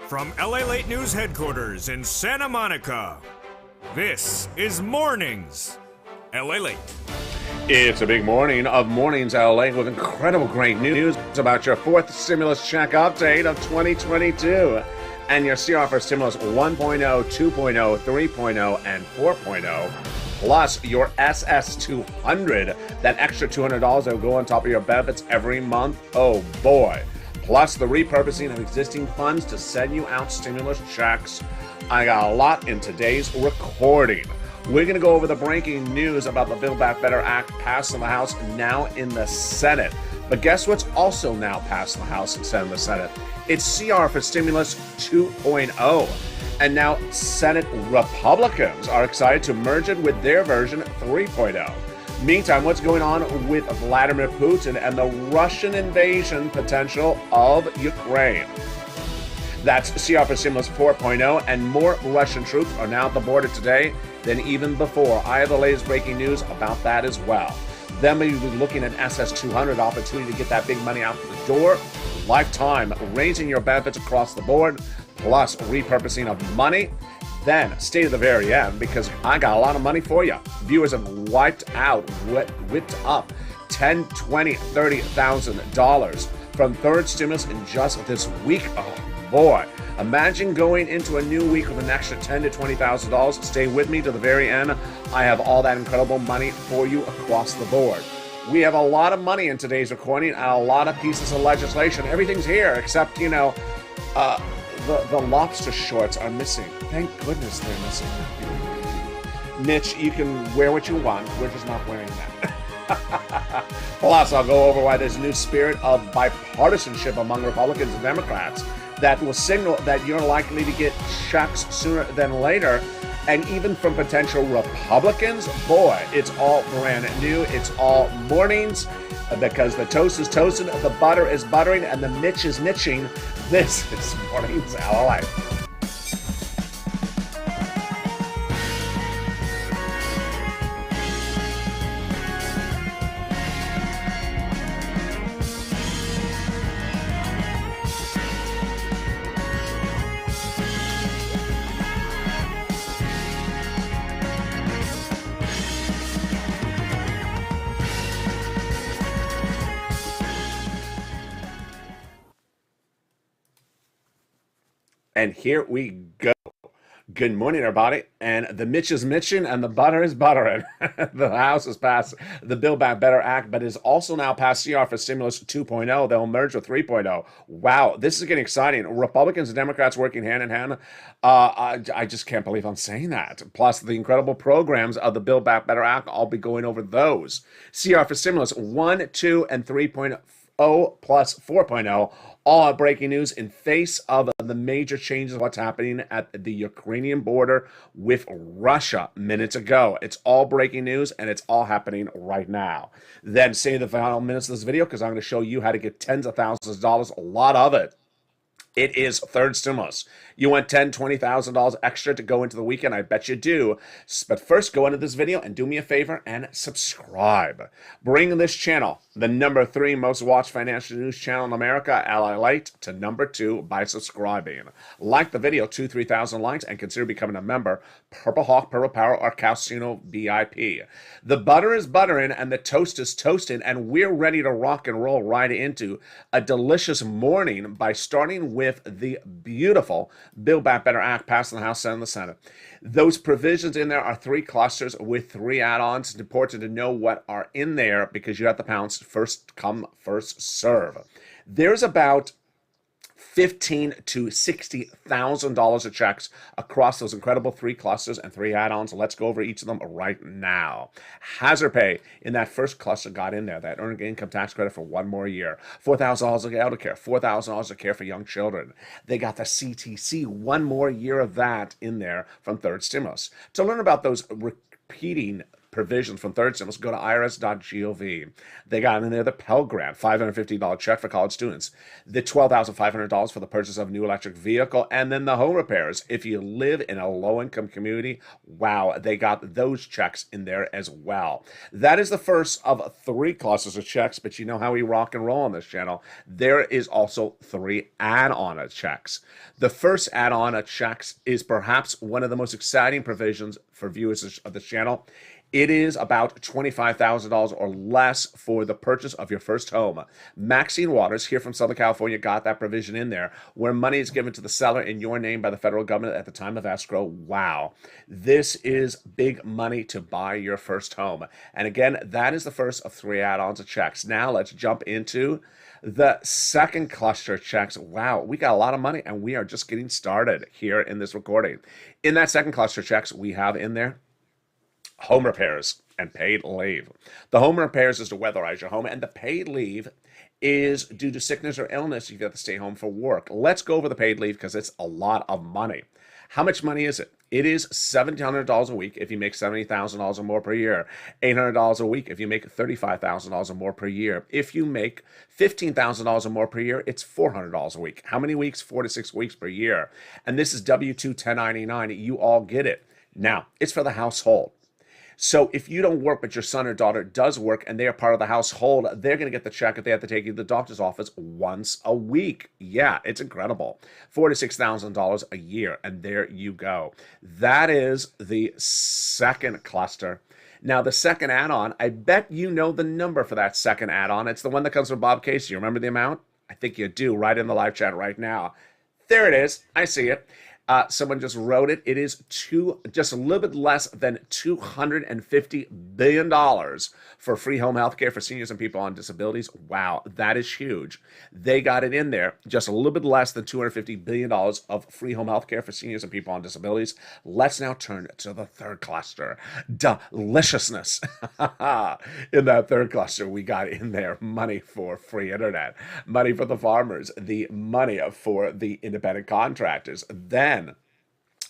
From LALATE News headquarters in Santa Monica, this is Mornings LALATE. It's a big morning of Mornings LA with incredible great news about your fourth stimulus check update of 2022 and your CR for stimulus 1.0, 2.0, 3.0, and 4.0, plus your SS200, that extra $200 that will go on top of your benefits every month. Oh boy. Plus the repurposing of existing funds to send you out stimulus checks. I got a lot in today's recording. We're going to go over the breaking news about the Build Back Better Act passed in the House, now in the Senate. But guess what's also now passed in the House and in the Senate? It's CR for Stimulus 2.0. And now Senate Republicans are excited to merge it with their version 3.0. Meantime, what's going on with Vladimir Putin and the Russian invasion potential of Ukraine? That's CR for Stimulus 4.0, and more Russian troops are now at the border today than even before. I have the latest breaking news about that as well. Then we'll be looking at SS200, opportunity to get that big money out the door. Lifetime, raising your benefits across the board, plus repurposing of money. Then stay to the very end because I got a lot of money for you. Viewers have whipped up $10, $20, $30,000 from third stimulus in just this week. Oh boy. Imagine going into a new week with an extra $10,000 to $20,000. Stay with me to the very end. I have all that incredible money for you across the board. We have a lot of money in today's recording and a lot of pieces of legislation. Everything's here except, the lobster shorts are missing. Thank goodness they're missing. Mitch, you can wear what you want. We're just not wearing that. Plus, I'll go over why there's a new spirit of bipartisanship among Republicans and Democrats that will signal that you're likely to get checks sooner than later. And even from potential Republicans, boy, it's all brand new. It's all mornings because the toast is toasting, the butter is buttering, and the Mitch is mitching. This is Mornings LA. And here we go. Good morning, everybody. And the Mitch is mitching and the butter is buttering. The House has passed the Build Back Better Act, but is also now passed CR for Stimulus 2.0. They'll merge with 3.0. Wow, this is getting exciting. Republicans and Democrats working hand in hand. I just can't believe I'm saying that. Plus, the incredible programs of the Build Back Better Act, I'll be going over those. CR for Stimulus 1, 2, and 3.0 plus 4.0. All breaking news in face of the major changes of what's happening at the Ukrainian border with Russia minutes ago. It's all breaking news, and it's all happening right now. Then stay the final minutes of this video because I'm going to show you how to get tens of thousands of dollars, a lot of it. It is third stimulus. You want $10,000, $20,000 extra to go into the weekend? I bet you do. But first, go into this video and do me a favor and subscribe. Bring this channel, the number 3 most watched financial news channel in America, LALATE, to number 2 by subscribing. Like the video, 3,000 likes, and consider becoming a member, Purple Hawk, Purple Power, or Casino VIP. The butter is buttering and the toast is toasting, and we're ready to rock and roll right into a delicious morning by starting with the beautiful Build Back Better Act passed in the House and the Senate. Those provisions in there are 3 clusters with 3 add-ons. It's important to know what are in there because you have to pounce first come, first serve. There's about $15,000 to $60,000 of checks across those incredible 3 clusters and 3 add-ons. Let's go over each of them right now. Hazard pay in that first cluster got in there, that earned income tax credit for 1 more year. $4,000 of elder care, $4,000 of care for young children. They got the CTC, 1 more year of that in there from third stimulus. To learn about those repeating provisions from third stimulus, go to irs.gov. They got in there the Pell Grant, $550 check for college students, the $12,500 for the purchase of a new electric vehicle, and then the home repairs. If you live in a low-income community, wow, they got those checks in there as well. That is the first of 3 clusters of checks, but you know how we rock and roll on this channel. There is also 3 add-on checks. The first add-on checks is perhaps one of the most exciting provisions for viewers of this channel. It is about $25,000 or less for the purchase of your first home. Maxine Waters here from Southern California got that provision in there, where money is given to the seller in your name by the federal government at the time of escrow. Wow. This is big money to buy your first home. And again, that is the first of 3 add-ons of checks. Now let's jump into the second cluster of checks. Wow, we got a lot of money and we are just getting started here in this recording. In that second cluster of checks, we have in there home repairs and paid leave. The home repairs is to weatherize your home, and the paid leave is due to sickness or illness. You've got to stay home for work. Let's go over the paid leave because it's a lot of money. How much money is it? It is $1,700 a week if you make $70,000 or more per year. $800 a week if you make $35,000 or more per year. If you make $15,000 or more per year, it's $400 a week. How many weeks? 4 to 6 weeks per year. And this is W-2 1099. You all get it. Now, it's for the household. So if you don't work, but your son or daughter does work and they are part of the household, they're going to get the check if they have to take you to the doctor's office once a week. Yeah, it's incredible. $4,000 to $6,000 a year. And there you go. That is the second cluster. Now, the second add-on, I bet you know the number for that second add-on. It's the one that comes from Bob Casey. You remember the amount? I think you do, right in the live chat right now. There it is. I see it. Someone just wrote it. It is just a little bit less than $250 billion for free home health care for seniors and people on disabilities. Wow, that is huge. They got it in there, just a little bit less than $250 billion of free home health care for seniors and people on disabilities. Let's now turn to the third cluster, deliciousness. In that third cluster, we got in there money for free internet, money for the farmers, the money for the independent contractors, then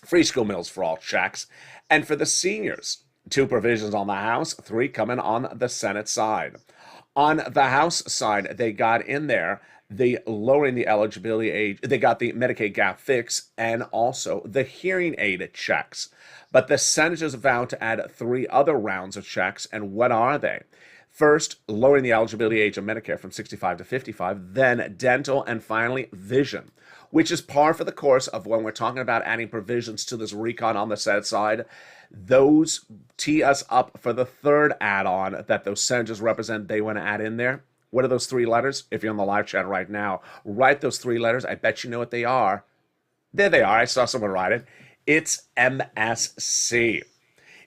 free school meals for all checks, and for the seniors, 2 provisions on the House, 3 coming on the Senate side. On the House side, they got in there the lowering the eligibility age, they got the Medicaid gap fix, and also the hearing aid checks. But the senators vowed to add 3 other rounds of checks, and what are they? First, lowering the eligibility age of Medicare from 65 to 55, then dental, and finally vision, which is par for the course of when we're talking about adding provisions to this recon on the Senate side. Those tee us up for the third add-on that those senators represent they want to add in there. What are those 3 letters? If you're on the live chat right now, write those 3 letters. I bet you know what they are. There they are. I saw someone write it. It's MSC.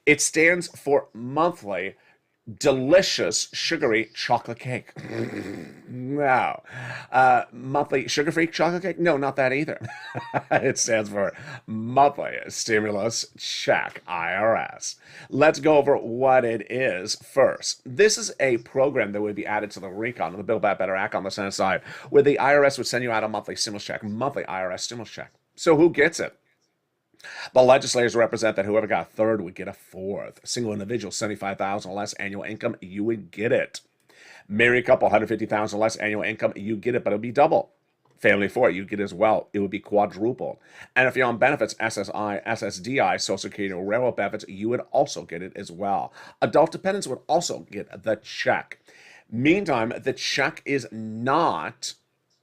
It stands for monthly delicious sugary chocolate cake. Wow. Monthly sugar-free chocolate cake? No, not that either. It stands for monthly stimulus check, IRS. Let's go over what it is first. This is a program that would be added to the recon of the Build Back Better Act on the Senate side, where the IRS would send you out a monthly stimulus check, monthly IRS stimulus check. So who gets it? The legislators represent that whoever got a third would get a fourth. Single individual, $75,000 or less annual income, you would get it. Married couple, $150,000 or less annual income, you get it, but it'll be double. Family of 4, you get it as well. It would be quadrupled. And if you're on benefits, SSI, SSDI, Social Security, or railroad benefits, you would also get it as well. Adult dependents would also get the check. Meantime, the check is not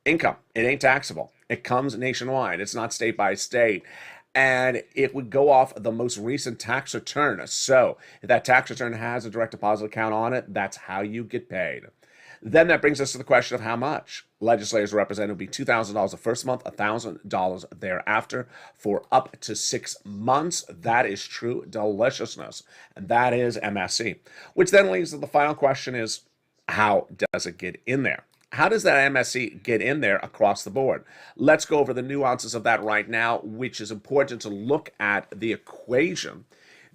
income. It ain't taxable. It comes nationwide. It's not state by state. And it would go off the most recent tax return. So if that tax return has a direct deposit account on it, that's how you get paid. Then that brings us to the question of how much. Legislators represent it would be $2,000 the first month, $1,000 thereafter for up to 6 months. That is true deliciousness. And that is MSC. Which then leads to the final question is, how does it get in there? How does that MSC get in there across the board? Let's go over the nuances of that right now, which is important to look at the equation.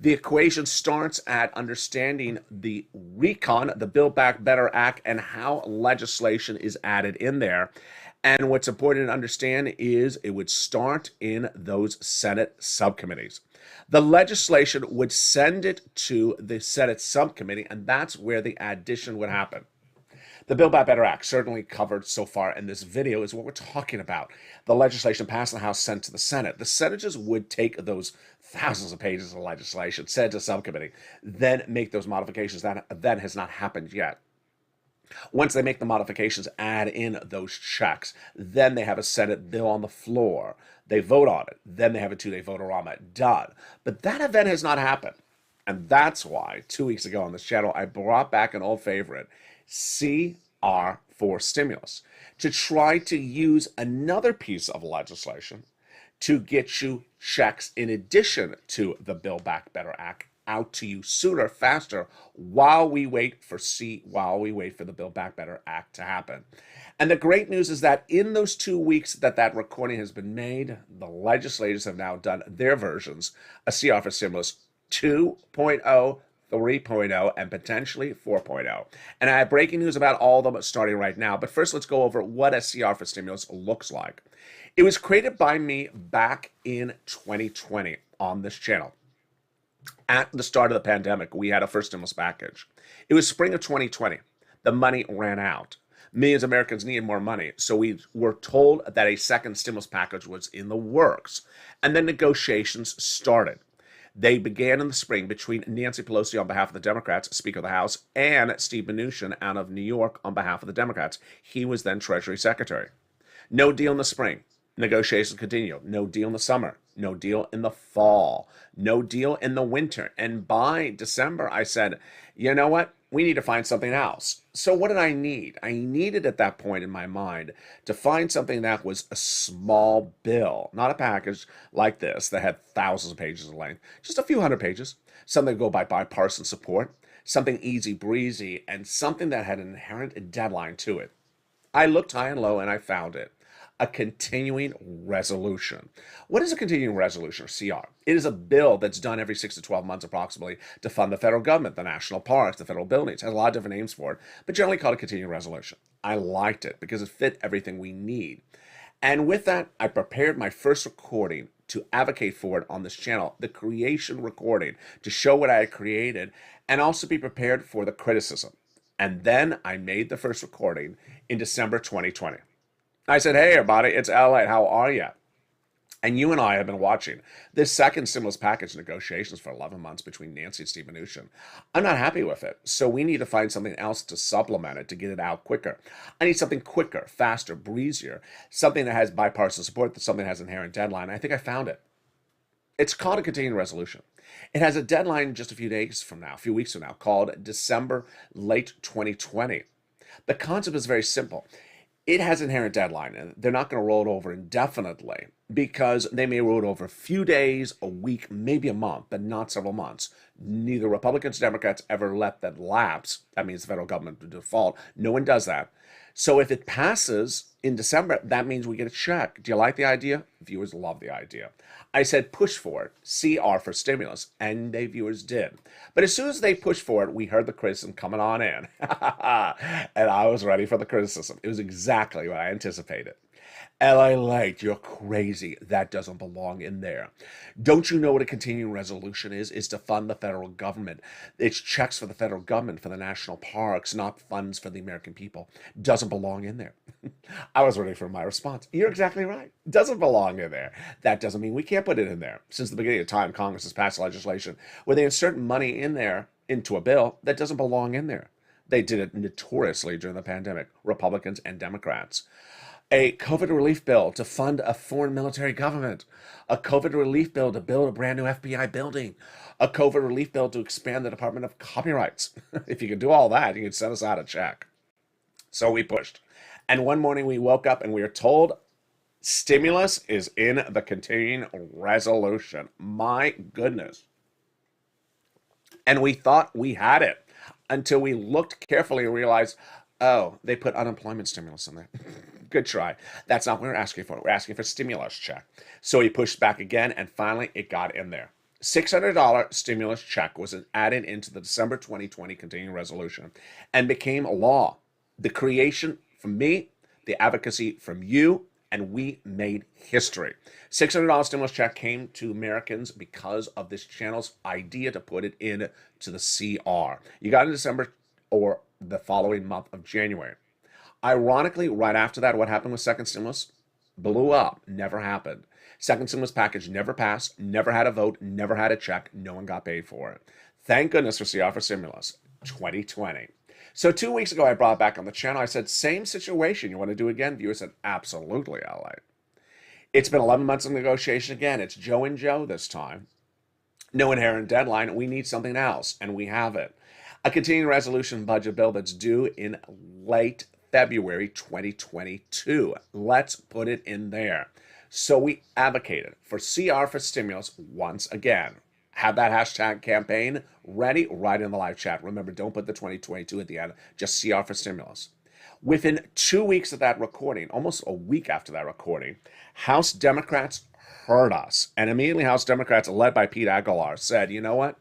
The equation starts at understanding the recon, the Build Back Better Act, and how legislation is added in there. And what's important to understand is it would start in those Senate subcommittees. The legislation would send it to the Senate subcommittee, and that's where the addition would happen. The Build Back Better Act, certainly covered so far in this video, is what we're talking about. The legislation passed in the House, sent to the Senate. The senators would take those thousands of pages of legislation, send to subcommittee, then make those modifications. That has not happened yet. Once they make the modifications, add in those checks, then they have a Senate bill on the floor. They vote on it. Then they have a 2-day vote-a-rama. Done. But that event has not happened. And that's why 2 weeks ago on this channel, I brought back an old favorite, CR for stimulus, to try to use another piece of legislation to get you checks in addition to the Build Back Better Act out to you sooner, faster, while we wait for the Build Back Better Act to happen. And the great news is that in those 2 weeks that recording has been made, the legislators have now done their versions, a CR for stimulus 2.0, 3.0, and potentially 4.0. And I have breaking news about all of them starting right now. But first, let's go over what a CR for stimulus looks like. It was created by me back in 2020 on this channel. At the start of the pandemic, we had a first stimulus package. It was spring of 2020. The money ran out. Millions of Americans needed more money, so we were told that a second stimulus package was in the works. And then negotiations started. They began in the spring between Nancy Pelosi on behalf of the Democrats, Speaker of the House, and Steve Mnuchin out of New York on behalf of the Democrats. He was then Treasury Secretary. No deal in the spring. Negotiations continue. No deal in the summer. No deal in the fall. No deal in the winter. And by December, I said, you know what? We need to find something else. So what did I need? I needed at that point in my mind to find something that was a small bill, not a package like this that had thousands of pages in length, just a few hundred pages, something to go by bipartisan support, something easy breezy, and something that had an inherent deadline to it. I looked high and low and I found it. A continuing resolution. What is a continuing resolution, or CR? It is a bill that's done every 6 to 12 months approximately to fund the federal government, the national parks, the federal buildings. It has a lot of different names for it, but generally called a continuing resolution. I liked it because it fit everything we need. And with that, I prepared my first recording to advocate for it on this channel, the creation recording, to show what I had created and also be prepared for the criticism. And then I made the first recording in December 2020. I said, hey, everybody, it's LALATE. How are you? And you and I have been watching this second stimulus package negotiations for 11 months between Nancy and Steve Mnuchin. I'm not happy with it, so we need to find something else to supplement it to get it out quicker. I need something quicker, faster, breezier, something that has bipartisan support, something that has an inherent deadline. I think I found it. It's called a continuing resolution. It has a deadline just a few weeks from now, called December late 2020. The concept is very simple. It has an inherent deadline, and they're not going to roll it over indefinitely because they may roll it over a few days, a week, maybe a month, but not several months. Neither Republicans or Democrats ever let that lapse. That means the federal government would default. No one does that. So if it passes in December, that means we get a check. Do you like the idea? Viewers love the idea. I said push for it, CR for stimulus, and the viewers did. But as soon as they pushed for it, we heard the criticism coming on in. And I was ready for the criticism. It was exactly what I anticipated. LALATE, you're crazy. That doesn't belong in there. Don't you know what a continuing resolution is? It's to fund the federal government. It's checks for the federal government, for the national parks, not funds for the American people. Doesn't belong in there. I was ready for my response. You're exactly right. Doesn't belong in there. That doesn't mean we can't put it in there. Since the beginning of time, Congress has passed legislation where they insert money in there into a bill that doesn't belong in there. They did it notoriously during the pandemic, Republicans and Democrats. A COVID relief bill to fund a foreign military government, a COVID relief bill to build a brand new FBI building, a COVID relief bill to expand the Department of Copyrights. If you can do all that, you can send us out a check. So we pushed. And one morning we woke up and we were told stimulus is in the continuing resolution. My goodness. And we thought we had it until we looked carefully and realized, oh, they put unemployment stimulus in there. Good try. That's not what we're asking for. We're asking for stimulus check. So he pushed back again, and finally it got in there. $600 stimulus check was added into the December 2020 continuing resolution and became a law. The creation from me, the advocacy from you, and we made history. $600 stimulus check came to Americans because of this channel's idea to put it in to the CR. You got it in December or the following month of January. Ironically, right after that, what happened with second stimulus? Blew up, never happened. Second stimulus package never passed, never had a vote, never had a check, no one got paid for it. Thank goodness for CR for stimulus 2020. So 2 weeks ago, I brought it back on the channel. I said, same situation. You want to do it again? Viewers said, absolutely, LA. It's been 11 months of negotiation again. It's Joe and Joe this time. No inherent deadline. We need something else, and we have it. A continuing resolution budget bill that's due in late February 2022. Let's put it in there. So we advocated for CR for stimulus once again. Have that hashtag campaign ready right in the live chat. Remember, don't put the 2022 at the end, just CR for stimulus. Within 2 weeks of that recording, almost a week after that recording, House Democrats heard us. And immediately House Democrats, led by Pete Aguilar, said, you know what?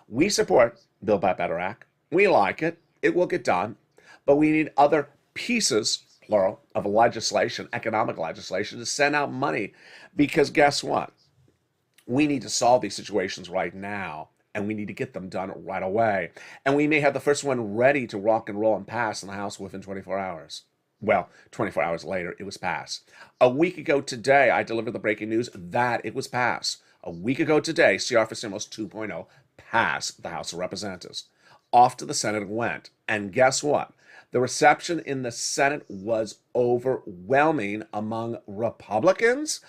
We support Build Back Better Act. We like it. It will get done. But we need other pieces, plural, of legislation, economic legislation, to send out money. Because guess what? We need to solve these situations right now, and we need to get them done right away. And we may have the first one ready to rock and roll and pass in the House within 24 hours. Well, 24 hours later, it was passed. A week ago today, I delivered the breaking news that it was passed. A week ago today, CR for Stimulus 2.0 passed the House of Representatives. Off to the Senate it went. And guess what? The reception in the Senate was overwhelming among Republicans.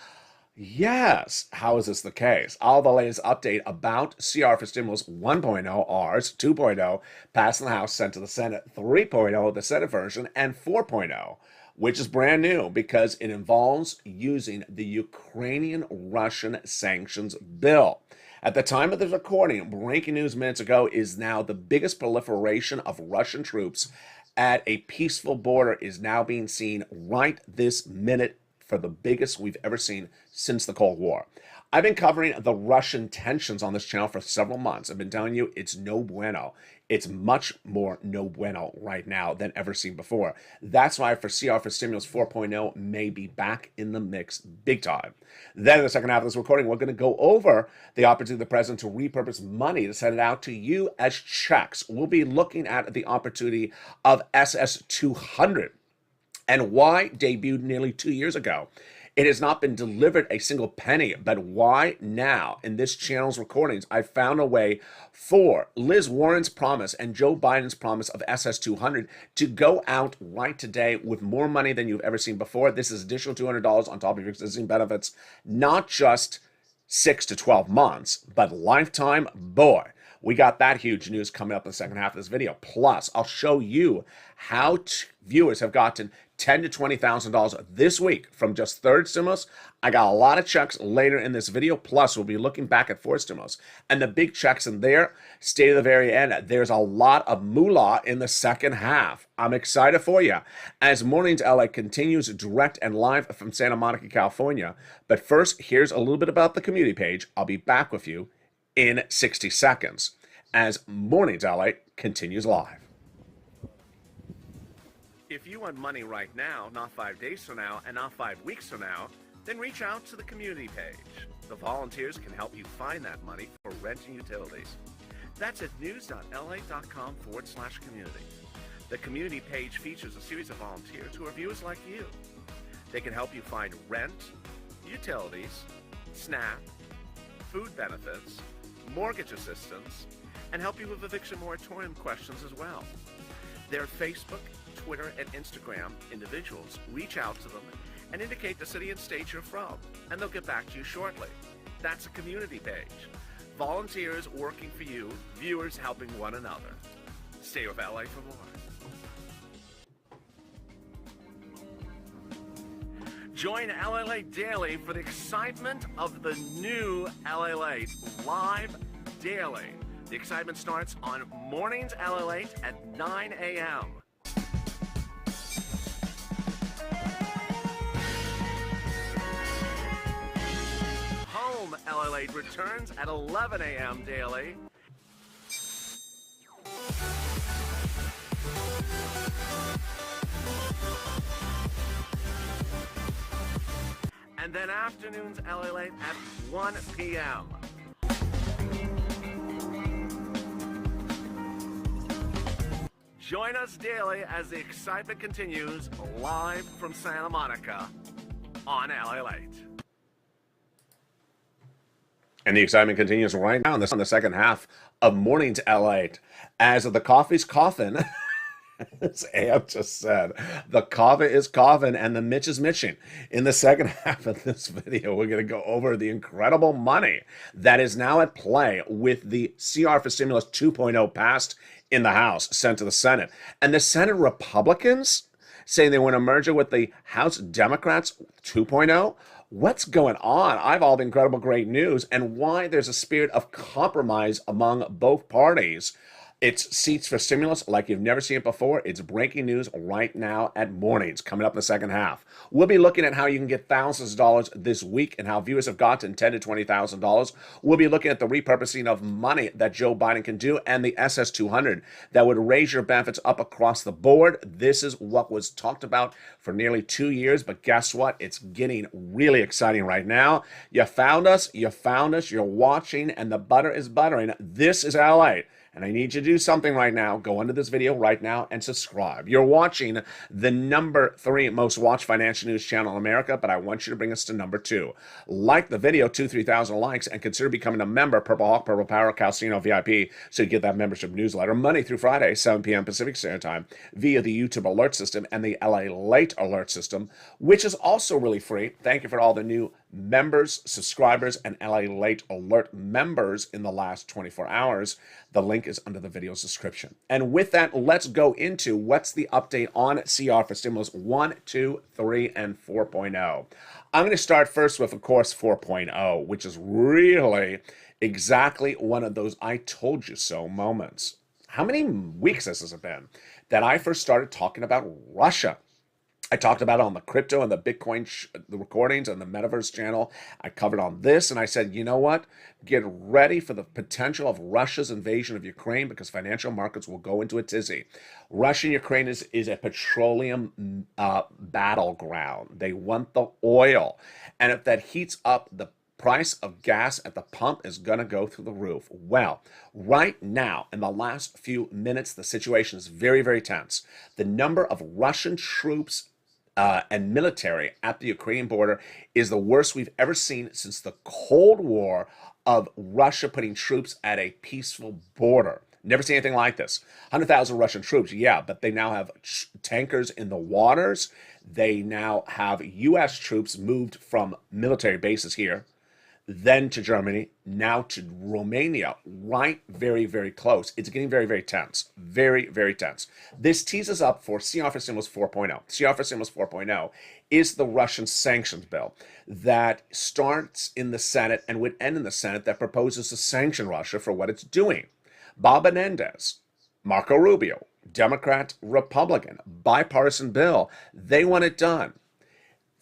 Yes. How is this the case? All the latest update about CR for Stimulus 1.0, ours, 2.0, passed in the House, sent to the Senate, 3.0, the Senate version, and 4.0, which is brand new because it involves using the Ukrainian-Russian sanctions bill. At the time of this recording, breaking news minutes ago, is now the biggest proliferation of Russian troops at a peaceful border is now being seen right this minute, for the biggest we've ever seen since the Cold War. I've been covering the Russian tensions on this channel for several months. I've been telling you it's no bueno. It's much more no bueno right now than ever seen before. That's why for CR for Stimulus 4.0 may be back in the mix big time. Then in the second half of this recording, we're going to go over the opportunity of the president to repurpose money to send it out to you as checks. We'll be looking at the opportunity of SS200 and why debuted nearly 2 years ago. It has not been delivered a single penny, but why now? In this channel's recordings, I found a way for Liz Warren's promise and Joe Biden's promise of SS200 to go out right today with more money than you've ever seen before. This is additional $200 on top of your existing benefits, not just 6 to 12 months, but lifetime. Boy, we got that huge news coming up in the second half of this video. Plus, I'll show you how viewers have gotten $10,000 to $20,000 this week from just third stimulus. I got a lot of checks later in this video. Plus, we'll be looking back at fourth stimulus. And the big checks in there, stay to the very end. There's a lot of moolah in the second half. I'm excited for you. As Mornings LA continues direct and live from Santa Monica, California. But first, here's a little bit about the community page. I'll be back with you in 60 seconds as Mornings LA continues live. If you want money right now, not 5 days from now, and not 5 weeks from now, then reach out to the community page. The volunteers can help you find that money for rent and utilities. That's at news.la.com/community. The community page features a series of volunteers who are viewers like you. They can help you find rent, utilities, SNAP, food benefits, mortgage assistance, and help you with eviction moratorium questions as well. Their Facebook, Twitter, and Instagram individuals reach out to them and indicate the city and state you're from, and they'll get back to you shortly. That's a community page. Volunteers working for you, viewers helping one another. Stay with LA for more. Join LALATE Daily for the excitement of the new LALATE live daily. The excitement starts on Mornings LALATE at 9 a.m. Home LALATE returns at 11 a.m. daily. then afternoons LALATE at 1 p.m. Join us daily as the excitement continues live from Santa Monica on LALATE. And the excitement continues right now on the second half of Mornings LALATE. As the coffee's coughing, as Am just said, the coffee is coughing and the Mitch is mitching. In the second half of this video, we're going to go over the incredible money that is now at play with the CR for Stimulus 2.0 passed in the House, sent to the Senate. And the Senate Republicans saying they want to merge it with the House Democrats 2.0. What's going on? I have all the incredible great news and why there's a spirit of compromise among both parties. It's seats for stimulus like you've never seen it before. It's breaking news right now at Mornings, coming up in the second half. We'll be looking at how you can get thousands of dollars this week and how viewers have gotten $10,000 to $20,000. We'll be looking at the repurposing of money that Joe Biden can do and the SS200 that would raise your benefits up across the board. This is what was talked about for nearly 2 years, but guess what? It's getting really exciting right now. You found us, you're watching, and the butter is buttering. This is LALATE. And I need you to do something right now. Go under this video right now and subscribe. You're watching the number 3 most watched financial news channel in America, but I want you to bring us to number 2. Like the video, 3,000 likes, and consider becoming a member, Purple Hawk, Purple Power, Calcino VIP, so you get that membership newsletter Monday through Friday, 7 p.m. Pacific Standard Time, via the YouTube alert system and the LALATE alert system, which is also really free. Thank you for all the new members, subscribers, and LALATE alert members in the last 24 hours. The link is under the video's description. And with that, let's go into what's the update on CR for Stimulus 1, 2, 3, and 4.0. I'm going to start first with, of course, 4.0, which is really exactly one of those I told you so moments. How many weeks has it been that I first started talking about Russia? I talked about it on the crypto and the Bitcoin the recordings and the Metaverse channel. I covered on this, and I said, you know what? Get ready for the potential of Russia's invasion of Ukraine because financial markets will go into a tizzy. Russia and Ukraine is a petroleum battleground. They want the oil. And if that heats up, the price of gas at the pump is going to go through the roof. Well, right now, in the last few minutes, the situation is very, very tense. The number of Russian troops and military at the Ukrainian border is the worst we've ever seen since the Cold War of Russia putting troops at a peaceful border. Never seen anything like this. 100,000 Russian troops, yeah, but they now have tankers in the waters. They now have U.S. troops moved from military bases here, then to Germany, now to Romania, right very, very close. It's getting very, very tense. Very, very tense. This teases up for CR for Stimulus 4.0. CR for Stimulus 4.0 is the Russian sanctions bill that starts in the Senate and would end in the Senate that proposes to sanction Russia for what it's doing. Bob Menendez, Marco Rubio, Democrat, Republican, bipartisan bill. They want it done.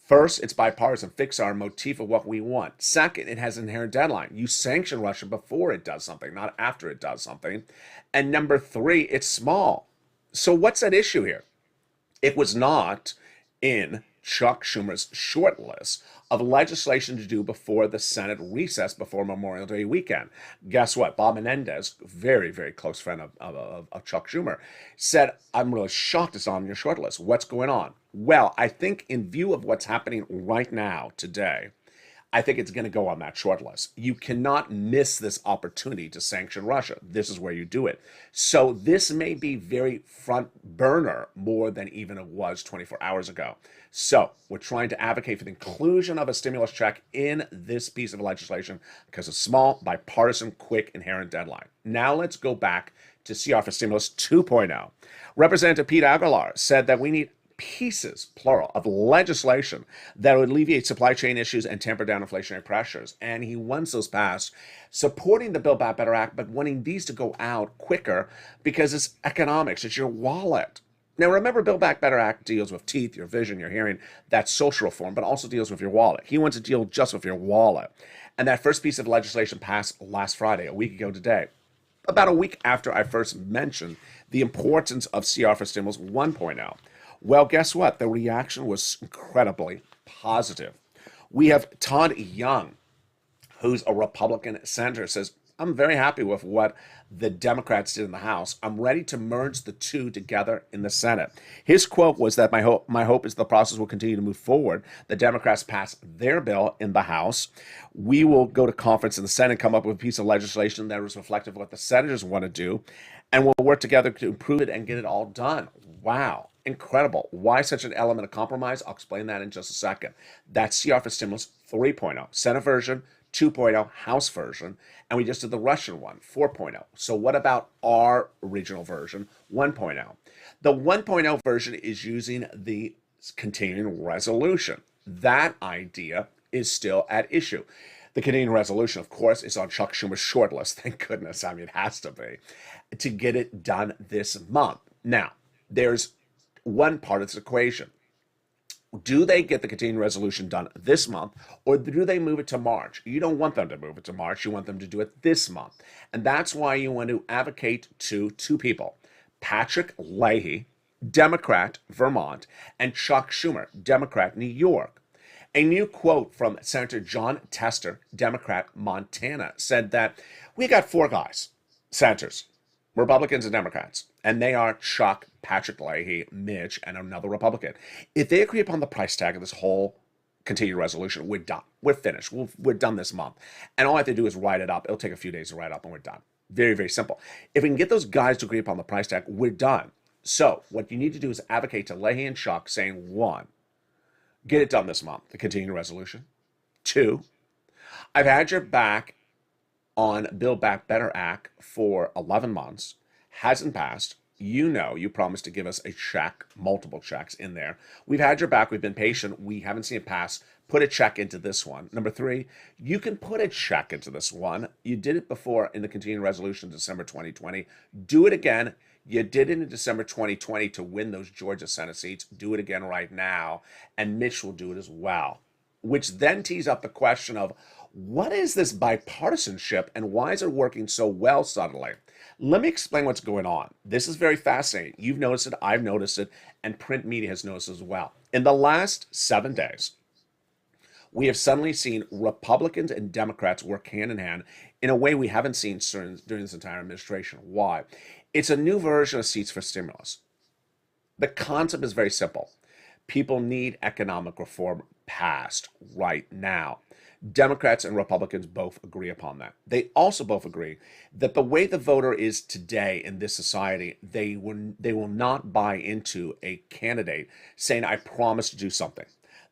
First, it's bipartisan, fix our motif of what we want. Second, it has an inherent deadline. You sanction Russia before it does something, not after it does something. And number 3, it's small. So what's at issue here? It was not in Chuck Schumer's short list of legislation to do before the Senate recess before Memorial Day weekend. Guess what? Bob Menendez, very, very close friend of Chuck Schumer, said, I'm really shocked it's on your short list. What's going on? Well, I think in view of what's happening right now, today, I think it's going to go on that short list. You cannot miss this opportunity to sanction Russia. This is where you do it. So this may be very front burner more than even it was 24 hours ago. So we're trying to advocate for the inclusion of a stimulus check in this piece of legislation because it's small, bipartisan, quick, inherent deadline. Now let's go back to CR for Stimulus 2.0. Representative Pete Aguilar said that we need pieces, plural, of legislation that would alleviate supply chain issues and temper down inflationary pressures. And he wants those passed, supporting the Build Back Better Act, but wanting these to go out quicker because it's economics, it's your wallet. Now, remember, Build Back Better Act deals with teeth, your vision, your hearing, that's social reform, but also deals with your wallet. He wants to deal just with your wallet. And that first piece of legislation passed last Friday, a week ago today, about a week after I first mentioned the importance of CR for Stimulus 1.0. Well, guess what? The reaction was incredibly positive. We have Todd Young, who's a Republican senator, says, I'm very happy with what the Democrats did in the House. I'm ready to merge the two together in the Senate. His quote was that my hope is the process will continue to move forward. The Democrats pass their bill in the House. We will go to conference in the Senate, come up with a piece of legislation that is reflective of what the senators want to do, and we'll work together to improve it and get it all done. Wow. Incredible. Why such an element of compromise? I'll explain that in just a second. That's CR for Stimulus 3.0, Senate version, 2.0, House version, and we just did the Russian one, 4.0. So what about our original version, 1.0? The 1.0 version is using the continuing resolution. That idea is still at issue. The continuing resolution, of course, is on Chuck Schumer's short list. Thank goodness. I mean, it has to be, to get it done this month. Now, there's one part of this equation. Do they get the continuing resolution done this month, or do they move it to March? You don't want them to move it to March. You want them to do it this month. And that's why you want to advocate to two people, Patrick Leahy, Democrat, Vermont, and Chuck Schumer, Democrat, New York. A new quote from Senator John Tester, Democrat, Montana, said that we got four guys, senators, Republicans and Democrats, and they are Chuck, Patrick Leahy, Mitch, and another Republican. If they agree upon the price tag of this whole continued resolution, we're done. We're finished. We're done this month. And all I have to do is write it up. It'll take a few days to write up, and we're done. Very, very simple. If we can get those guys to agree upon the price tag, we're done. So what you need to do is advocate to Leahy and Chuck, saying, one, get it done this month, the continued resolution. Two, I've had your back on Build Back Better Act for 11 months, hasn't passed. You know, you promised to give us a check, multiple checks in there. We've had your back. We've been patient. We haven't seen it pass. Put a check into this one. Number three, you can put a check into this one. You did it before in the continuing resolution in December 2020. Do it again. You did it in December 2020 to win those Georgia Senate seats. Do it again right now. And Mitch will do it as well, which then tees up the question of, what is this bipartisanship and why is it working so well suddenly? Let me explain what's going on. This is very fascinating. You've noticed it, I've noticed it, and print media has noticed it as well. In the last 7 days, we have suddenly seen Republicans and Democrats work hand in hand in a way we haven't seen during this entire administration. Why? It's a new version of seats for stimulus. The concept is very simple. People need economic reform passed right now. Democrats and Republicans both agree upon that. They also both agree that the way the voter is today in this society, they will not buy into a candidate saying, I promise to do something.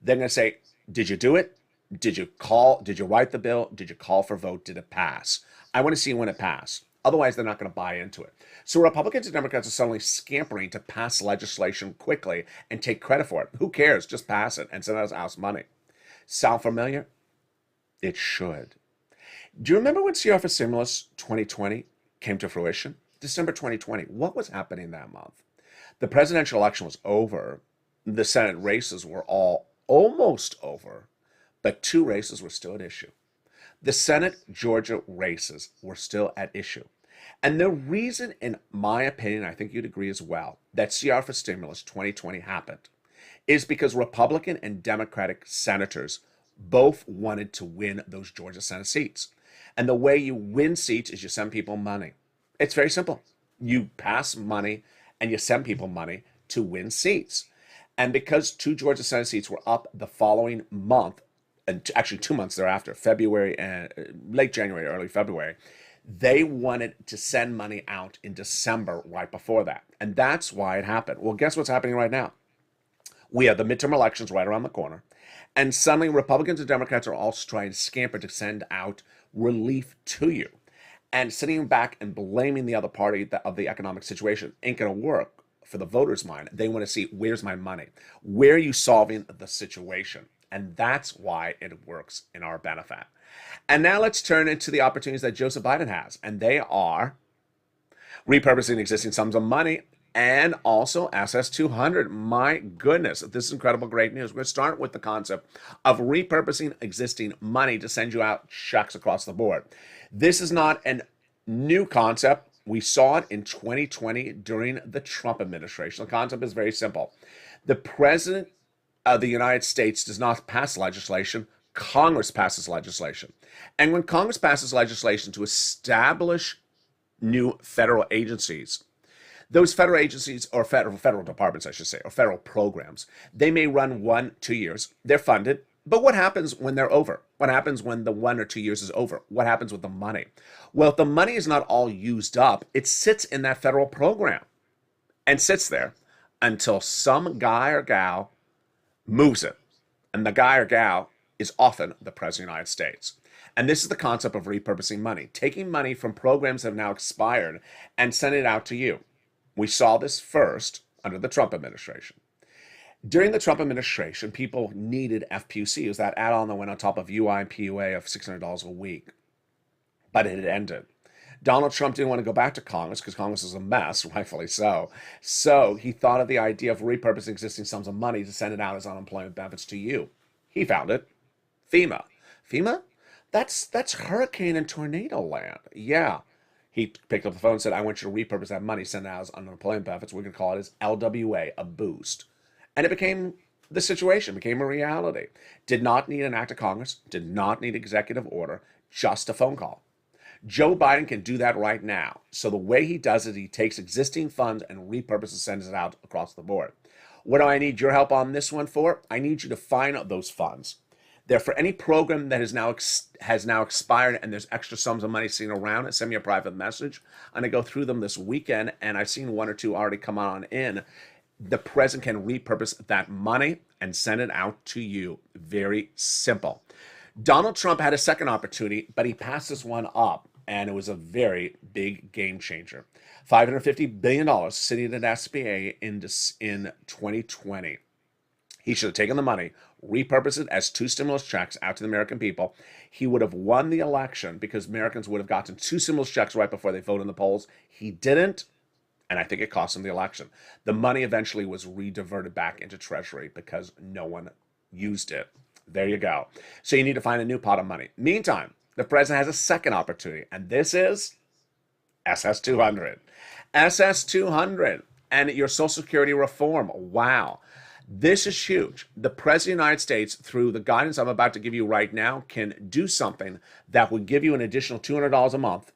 They're going to say, did you do it? Did you call? Did you write the bill? Did you call for a vote? Did it pass? I want to see when it passed. Otherwise, they're not going to buy into it. So Republicans and Democrats are suddenly scampering to pass legislation quickly and take credit for it. Who cares? Just pass it and send us house money. Sound familiar? It should. Do you remember when CR for Stimulus 2020 came to fruition? December 2020. What was happening that month? The presidential election was over. The Senate races were all almost over, but two races were still at issue. The Senate Georgia races were still at issue. And the reason, in my opinion, I think you'd agree as well, that CR for Stimulus 2020 happened is because Republican and Democratic senators both wanted to win those Georgia Senate seats. And the way you win seats is you send people money. It's very simple. You pass money and you send people money to win seats. And because two Georgia Senate seats were up the following month, and actually 2 months thereafter, February and late January, early February, they wanted to send money out in December right before that. And that's why it happened. Well, guess what's happening right now? We have the midterm elections right around the corner. And suddenly Republicans and Democrats are all trying to scamper to send out relief to you. And sitting back and blaming the other party of the economic situation ain't going to work for the voters' mind. They want to see, where's my money? Where are you solving the situation? And that's why it works in our benefit. And now let's turn into the opportunities that Joseph Biden has. And they are repurposing existing sums of money and also SS200. My goodness, this is incredible, great news. We're going to start with the concept of repurposing existing money to send you out checks across the board. This is not a new concept. We saw it in 2020 during the Trump administration. The concept is very simple. The president of the United States does not pass legislation. Congress passes legislation. And when Congress passes legislation to establish new federal agencies, those federal agencies, or federal departments, I should say, or federal programs, they may run 1-2 years. They're funded. But what happens when they're over? What happens when the 1 or 2 years is over? What happens with the money? Well, if the money is not all used up, it sits in that federal program and sits there until some guy or gal moves it. And the guy or gal is often the President of the United States. And this is the concept of repurposing money, taking money from programs that have now expired and sending it out to you. We saw this first under the Trump administration. During the Trump administration, people needed FPC. It was that add-on that went on top of UI and PUA of $600 a week. But it had ended. Donald Trump didn't want to go back to Congress because Congress is a mess, rightfully so. So he thought of the idea of repurposing existing sums of money to send it out as unemployment benefits to you. He found it. FEMA. FEMA? That's hurricane and tornado land. Yeah. He picked up the phone and said, I want you to repurpose that money, send it out as unemployment benefits. We're going to call it as LWA, a boost. And it became the situation, became a reality. Did not need an act of Congress, did not need executive order, just a phone call. Joe Biden can do that right now. So the way he does it, he takes existing funds and repurposes, sends it out across the board. What do I need your help on this one for? I need you to find those funds. They're for any program that has now expired and there's extra sums of money sitting around. Send me a private message. I'm going to go through them this weekend, and I've seen 1 or 2 already come on in. The president can repurpose that money and send it out to you. Very simple. Donald Trump had a second opportunity, but he passed this one up, and it was a very big game changer. $550 billion sitting at SBA in 2020. He should have taken the money, repurposed it as 2 stimulus checks out to the American people. He would have won the election because Americans would have gotten 2 stimulus checks right before they voted in the polls. He didn't. And I think it cost him the election. The money eventually was rediverted back into Treasury because no one used it. There you go. So you need to find a new pot of money. Meantime, the president has a second opportunity, and this is SS200. SS200 and your Social Security reform. Wow. This is huge. The President of the United States, through the guidance I'm about to give you right now, can do something that would give you an additional $200 a month.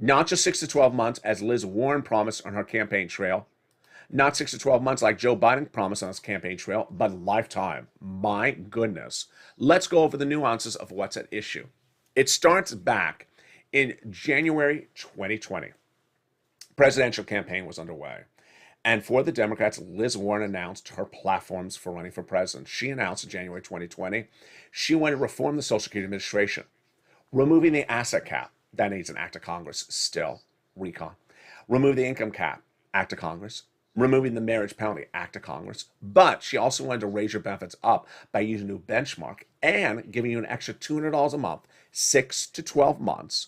Not just 6 to 12 months, as Liz Warren promised on her campaign trail. Not 6 to 12 months like Joe Biden promised on his campaign trail, but lifetime. My goodness. Let's go over the nuances of what's at issue. It starts back in January 2020. Presidential campaign was underway. And for the Democrats, Liz Warren announced her platforms for running for president. She announced in January 2020, she wanted to reform the Social Security Administration, removing the asset cap. That needs an act of Congress still, recon. Remove the income cap, act of Congress. Removing the marriage penalty, act of Congress. But she also wanted to raise your benefits up by using a new benchmark and giving you an extra $200 a month, 6 to 12 months,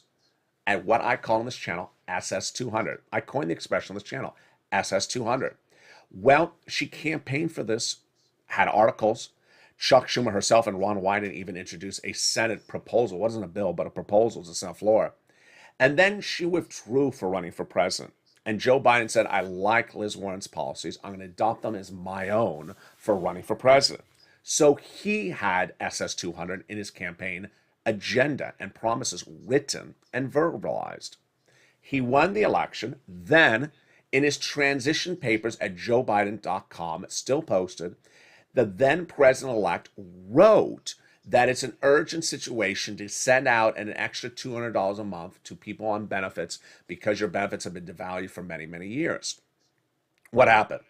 at what I call on this channel, SS200. I coined the expression on this channel, SS200. Well, she campaigned for this, had articles. Chuck Schumer herself and Ron Wyden even introduced a Senate proposal. It wasn't a bill, but a proposal to the Senate floor. And then she withdrew for running for president. And Joe Biden said, I like Liz Warren's policies. I'm going to adopt them as my own for running for president. So he had SS200 in his campaign agenda and promises written and verbalized. He won the election. Then, in his transition papers at joebiden.com, still posted, the then president-elect wrote that it's an urgent situation to send out an extra $200 a month to people on benefits because your benefits have been devalued for many, many years. What happened?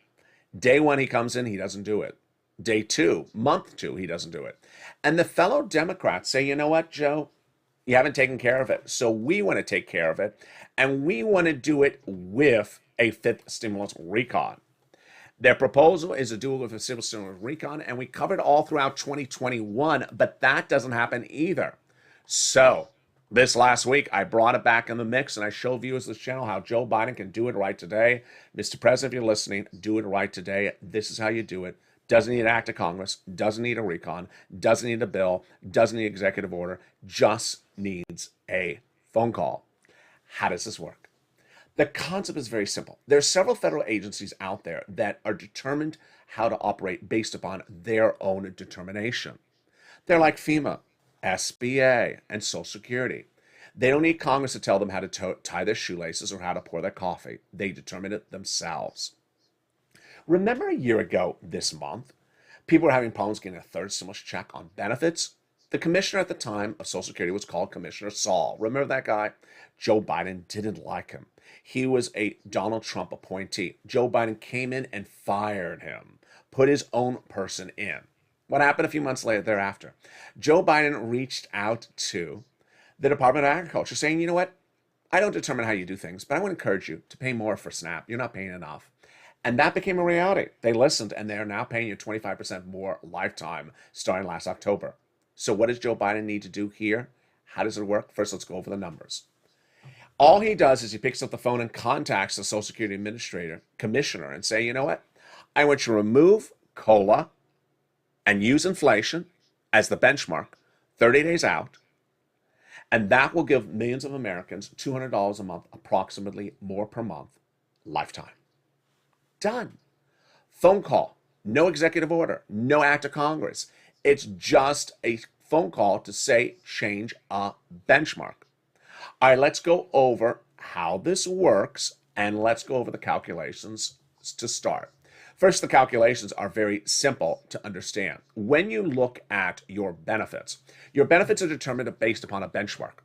Day 1, he comes in, he doesn't do it. Day 2, month 2, he doesn't do it. And the fellow Democrats say, you know what, Joe? You haven't taken care of it. So we want to take care of it. And we want to do it with a 5th stimulus recon. Their proposal is a dual with a civil stimulus recon, and we covered all throughout 2021, but that doesn't happen either. So this last week, I brought it back in the mix, and I show viewers of this channel how Joe Biden can do it right today. Mr. President, if you're listening, do it right today. This is how you do it. Doesn't need an act of Congress, doesn't need a recon, doesn't need a bill, doesn't need executive order, just needs a phone call. How does this work? The concept is very simple. There are several federal agencies out there that are determined how to operate based upon their own determination. They're like FEMA, SBA, and Social Security. They don't need Congress to tell them how to tie their shoelaces or how to pour their coffee. They determine it themselves. Remember a year ago this month, people were having problems getting a third stimulus check on benefits? The commissioner at the time of Social Security was called Commissioner Saul. Remember that guy? Joe Biden didn't like him. He was a Donald Trump appointee. Joe Biden came in and fired him, put his own person in. What happened a few months later thereafter? Joe Biden reached out to the Department of Agriculture saying, you know what? I don't determine how you do things, but I would encourage you to pay more for SNAP. You're not paying enough. And that became a reality. They listened, and they are now paying you 25% more lifetime starting last October. So what does Joe Biden need to do here? How does it work? First, let's go over the numbers. All he does is he picks up the phone and contacts the Social Security commissioner, and say, you know what? I want you to remove COLA and use inflation as the benchmark 30 days out. And that will give millions of Americans $200 a month, approximately more per month, lifetime. Done. Phone call. No executive order. No act of Congress. It's just a phone call to say change a benchmark. All right, let's go over how this works, and let's go over the calculations to start. First, the calculations are very simple to understand. When you look at your benefits are determined based upon a benchmark.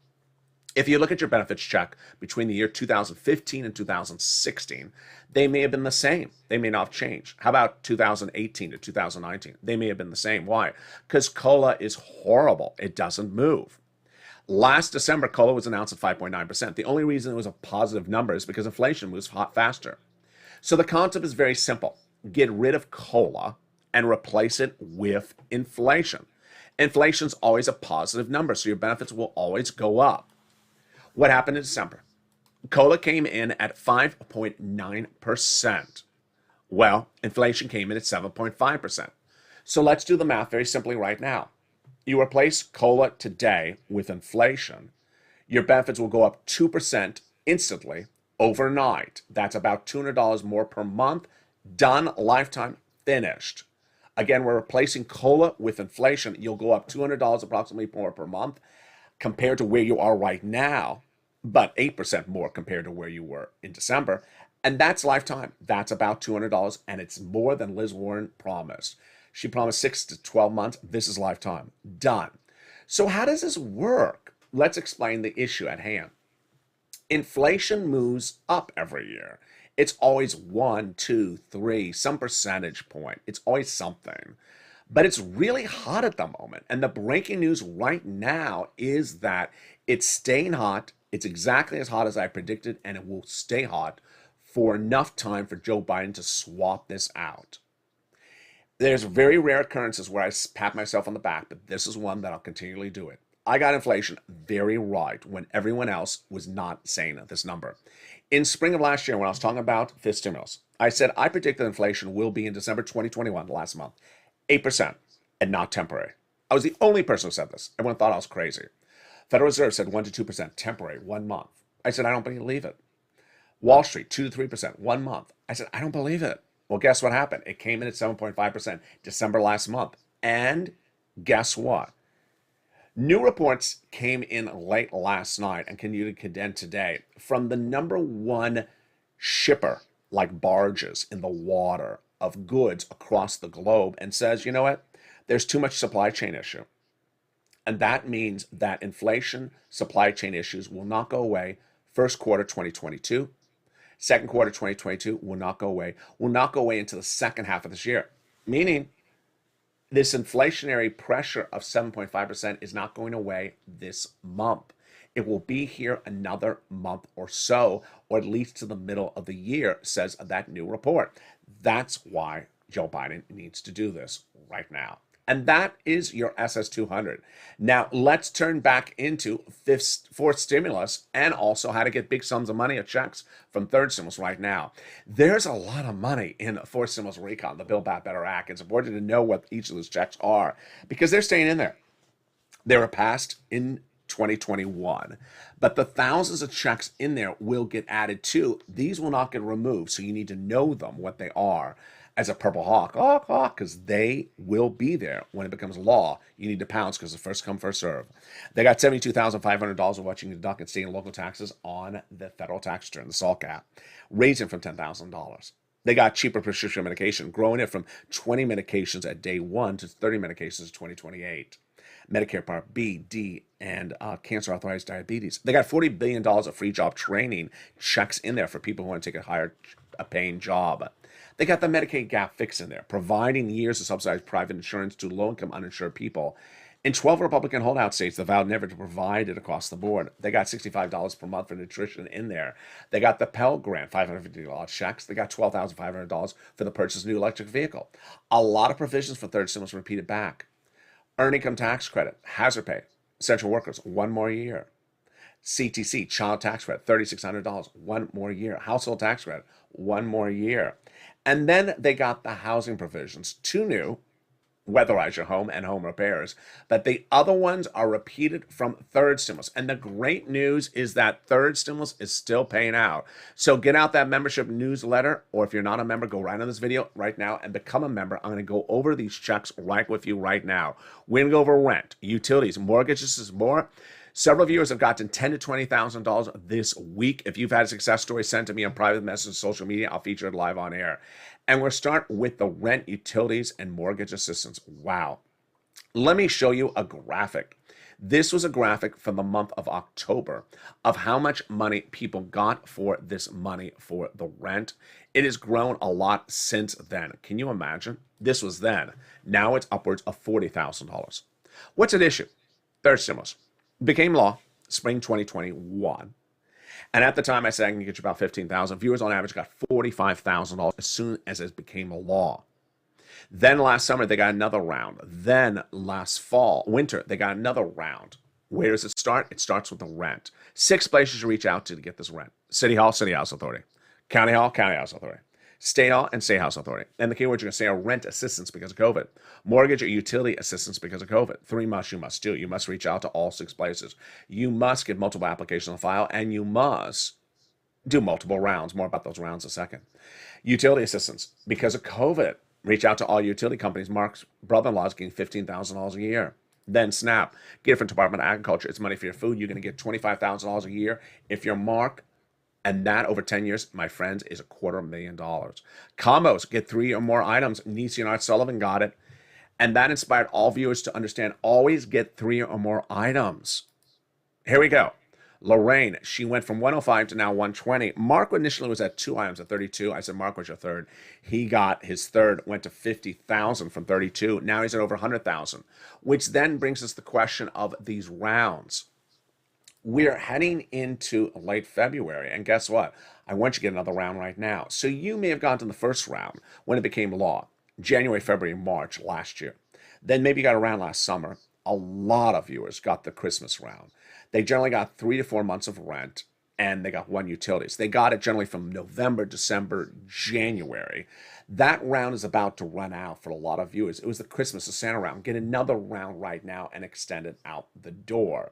If you look at your benefits check between the year 2015 and 2016, they may have been the same. They may not have changed. How about 2018 to 2019? They may have been the same. Why? Because COLA is horrible. It doesn't move. Last December, COLA was announced at 5.9%. The only reason it was a positive number is because inflation moves faster. So the concept is very simple. Get rid of COLA and replace it with inflation. Inflation's always a positive number, so your benefits will always go up. What happened in December? COLA came in at 5.9%. Well, inflation came in at 7.5%. So let's do the math very simply right now. You replace COLA today with inflation, your benefits will go up 2% instantly overnight. That's about $200 more per month. Done, lifetime, finished. Again, we're replacing COLA with inflation. You'll go up $200 approximately more per month compared to where you are right now, but 8% more compared to where you were in December. And that's lifetime. That's about $200, and it's more than Liz Warren promised. She promised 6 to 12 months. This is lifetime. Done. So how does this work? Let's explain the issue at hand. Inflation moves up every year. It's always 1, 2, 3, some percentage point. It's always something. But it's really hot at the moment. And the breaking news right now is that it's staying hot. It's exactly as hot as I predicted, and it will stay hot for enough time for Joe Biden to swap this out. There's very rare occurrences where I pat myself on the back, but this is one that I'll continually do it. I got inflation very right when everyone else was not saying this number. In spring of last year, when I was talking about fifth stimulus, I said I predict that inflation will be in December 2021, last month, 8% and not temporary. I was the only person who said this. Everyone thought I was crazy. Federal Reserve said 1 to 2% temporary, 1 month. I said, I don't believe it. Wall Street, 2 to 3%, 1 month. I said, I don't believe it. Well, guess what happened? It came in at 7.5% December last month. And guess what? New reports came in late last night and continued today from the number one shipper, like barges in the water, of goods across the globe, and says, you know what? There's too much supply chain issue. And that means that inflation, supply chain issues will not go away first quarter 2022. Second quarter 2022 will not go away into the second half of this year. Meaning, this inflationary pressure of 7.5% is not going away this month. It will be here another month or so, or at least to the middle of the year, says that new report. That's why Joe Biden needs to do this right now. And that is your SS200. Now, let's turn back into fourth stimulus and also how to get big sums of money or checks from third stimulus right now. There's a lot of money in fourth stimulus recon, the Build Back Better Act. It's important to know what each of those checks are because they're staying in there. They were passed in 2021, but the thousands of checks in there will get added too. These will not get removed, so you need to know them, what they are. as a purple hawk, because they will be there when it becomes law. You need to pounce because the first come, first serve. They got $72,500 of what you can deduct in state and local taxes on the federal tax return, the SALT cap, raising from $10,000. They got cheaper prescription medication, growing it from 20 medications at day one to 30 medications in 2028. Medicare Part B, D, and cancer authorized diabetes. They got $40 billion of free job training checks in there for people who want to take a paying job. They got the Medicaid gap fix in there, providing years of subsidized private insurance to low-income uninsured people. In 12 Republican holdout states, they vowed never to provide it across the board. They got $65 per month for nutrition in there. They got the Pell Grant, $550 checks. They got $12,500 for the purchase of a new electric vehicle. A lot of provisions for third stimulus repeated back. Earned income tax credit, hazard pay, essential workers, one more year. CTC, child tax credit, $3,600, one more year. Household tax credit, one more year. And then they got the housing provisions, two new, weatherize your home and home repairs, but the other ones are repeated from third stimulus. And the great news is that third stimulus is still paying out. So get out that membership newsletter, or if you're not a member, go right on this video right now and become a member. I'm going to go over these checks right with you right now. We're going to go over rent, utilities, mortgages, is more. Several viewers have gotten $10,000 to $20,000 this week. If you've had a success story, send to me on private message, social media. I'll feature it live on air. And we'll start with the rent, utilities, and mortgage assistance. Wow. Let me show you a graphic. This was a graphic for the month of October of how much money people got for this money for the rent. It has grown a lot since then. Can you imagine? This was then. Now it's upwards of $40,000. What's at issue? Third stimulus. Became law spring 2021. And at the time, I said I can get you about $15,000. Viewers on average got $45,000 as soon as it became a law. Then last summer, they got another round. Then last fall, winter, they got another round. Where does it start? It starts with the rent. 6 places you reach out to get this rent. City Hall, City House Authority. County Hall, County House Authority. State Hall and State House Authority. And the keywords you're going to say are rent assistance because of COVID. Mortgage or utility assistance because of COVID. 3 musts you must do. You must reach out to all 6 places. You must get multiple applications on the file, and you must do multiple rounds. More about those rounds in a second. Utility assistance because of COVID. Reach out to all utility companies. Mark's brother-in-law is getting $15,000 a year. Then SNAP. Get it from Department of Agriculture. It's money for your food. You're going to get $25,000 a year. If you're Mark, and that over 10 years, my friends, is $250,000. Combos, get 3 or more items. Nisi and Art Sullivan got it. And that inspired all viewers to understand, always get 3 or more items. Here we go. Lorraine, she went from 105 to now 120. Mark initially was at 2 items at 32. I said, Mark was your third. He got his third, went to 50,000 from 32. Now he's at over 100,000, which then brings us the question of these rounds. We're heading into late February, and guess what? I want you to get another round right now. So you may have gone to the first round when it became law, January, February, March last year. Then maybe you got a round last summer. A lot of viewers got the Christmas round. They generally got 3 to 4 months of rent, and they got 1 utilities. They got it generally from November, December, January. That round is about to run out for a lot of viewers. It was the Christmas, the Santa round. Get another round right now and extend it out the door.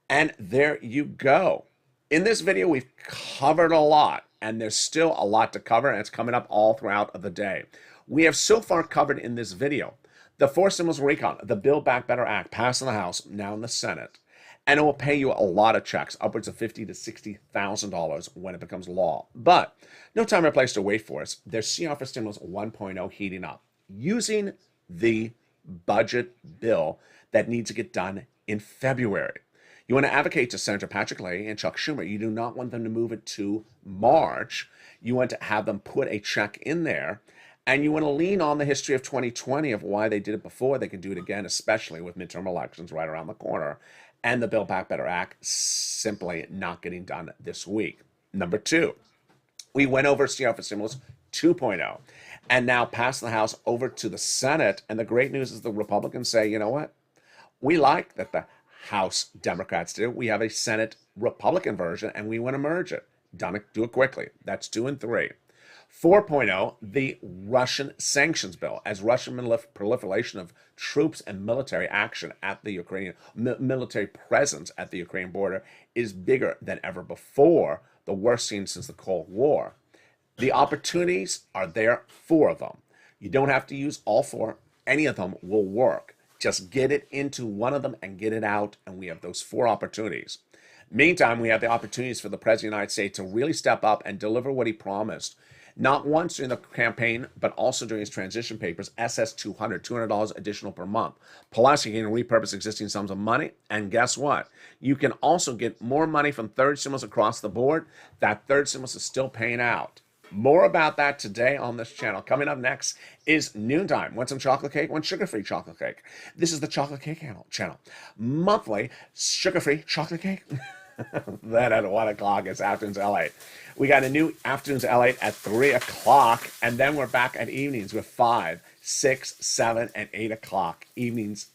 And there you go. In this video, we've covered a lot, and there's still a lot to cover, and it's coming up all throughout the day. We have so far covered in this video the 4 stimulus recon, the Build Back Better Act, passed in the House, now in the Senate, and it will pay you a lot of checks, upwards of $50,000 to $60,000 when it becomes law. But no time or place to wait for us. There's CR for Stimulus 1.0 heating up, using the budget bill that needs to get done in February. You want to advocate to Senator Patrick Leahy and Chuck Schumer. You do not want them to move it to March. You want to have them put a check in there. And you want to lean on the history of 2020 of why they did it before. They can do it again, especially with midterm elections right around the corner. And the Build Back Better Act simply not getting done this week. Number 2, we went over CR for Stimulus 2.0 and now passed the House over to the Senate. And the great news is the Republicans say, you know what? We like that the House Democrats do. We have a Senate Republican version, and we want to merge it. Do it quickly. That's 2 and 3. 4.0, the Russian sanctions bill, as Russian proliferation of troops and military action at the Ukrainian, military presence at the Ukrainian border is bigger than ever before, the worst seen since the Cold War. The opportunities are there, 4 of them. You don't have to use all 4. Any of them will work. Just get it into one of them and get it out, and we have those 4 opportunities. Meantime, we have the opportunities for the President of the United States to really step up and deliver what he promised. Not once during the campaign, but also during his transition papers, SS200, $200 additional per month. Plus, you can repurpose existing sums of money. And guess what? You can also get more money from third stimulus across the board. That third stimulus is still paying out. More about that today on this channel. Coming up next is Noontime. Want some chocolate cake? Want sugar-free chocolate cake? This is the Chocolate Cake channel. Monthly sugar-free chocolate cake. Then at 1 o'clock, it's Afternoons LA. We got a new Afternoons LA at 3 o'clock, and then we're back at evenings with 5, 6, 7, and 8 o'clock. Evenings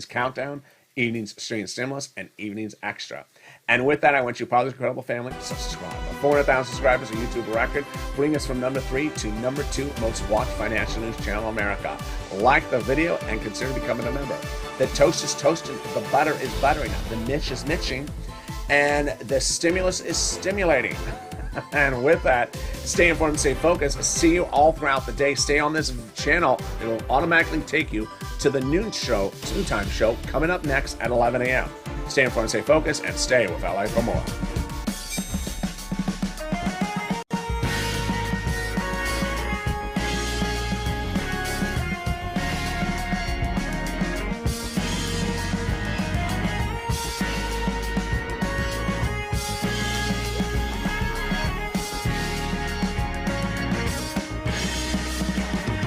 countdown, evenings stream stimulus, and evenings extra. And with that, I want you, part of this incredible family, to subscribe. 400,000 subscribers, a YouTube record, bring us from number 3 to number 2 most watched financial news channel in America. Like the video and consider becoming a member. The toast is toasting, the butter is buttering, the niche is niching, and the stimulus is stimulating. And with that, stay informed, stay focused. See you all throughout the day. Stay on this channel. It will automatically take you to the noontime show coming up next at 11 a.m. Stay informed, stay focused, and stay with LA for more.